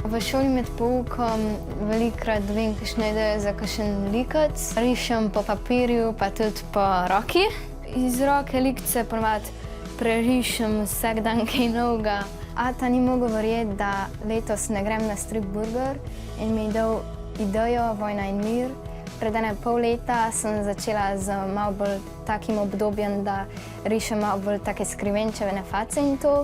V šoli med poukom velikokrat dobim kakšno idejo za kakšen likec. Rišem po papirju, pa tudi po roki. Iz roke likce ponavadi prerišem vsak dan kaj novega. Ata ni mogel verjeti, da letos ne grem na strip burger in mi je dal idejo Vojna in mir. Pred pol leta sem začela z malo bolj takim obdobjem, da rišem malo bolj take skrivenčeve face in to.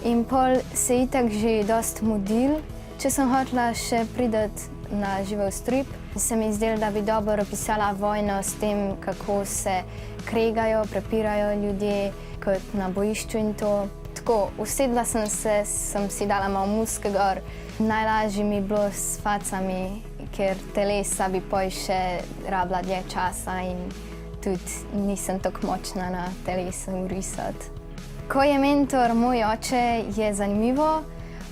In pol se je itak že dost mudil. Če sem hotela še priti na živel strip, se mi zdelo, da bi dobro opisala vojno s tem, kako se kregajo, prepirajo ljudje kot na bojišču in to. Tako, usedla sem se, sem si dala malo muske gor. Najlažje mi je bilo s facami, ker telesa bi poj še rabila dlje časa in tudi nisem tako močna na telesu risati. Ko je mentor moj oče, je zanimivo.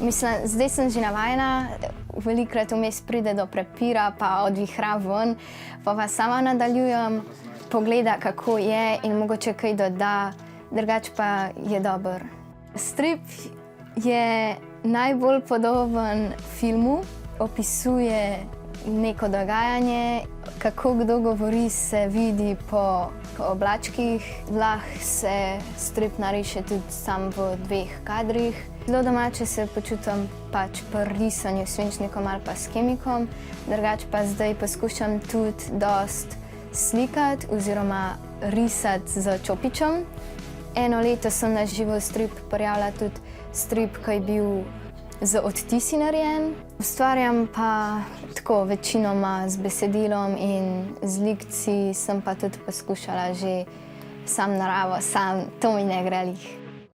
Mislim, zdaj sem že navajena, velikokrat vmes pride do prepira, pa odvihra ven, pa sama nadaljujem, pogleda, kako je in mogoče kaj doda, drugače pa je dober. Strip je najbolj podoben filmu, opisuje neko dogajanje, kako kdo govori, se vidi po oblačkih. Lahko se strip nariše tudi sam v 2 kadrih. Zelo domače se počutim pač pri risanju s svinčnikom ali pa s kemikom, drugače pa zdaj poskušam tudi dost slikati oziroma risati z čopičem. Eno leto sem na živel strip prijavila tudi strip, ki je bil z odtisi narejen. Ustvarjam pa tako večinoma z besedilom in z likci, sem pa tudi poskušala že sam naravo, to mi ne gre lih.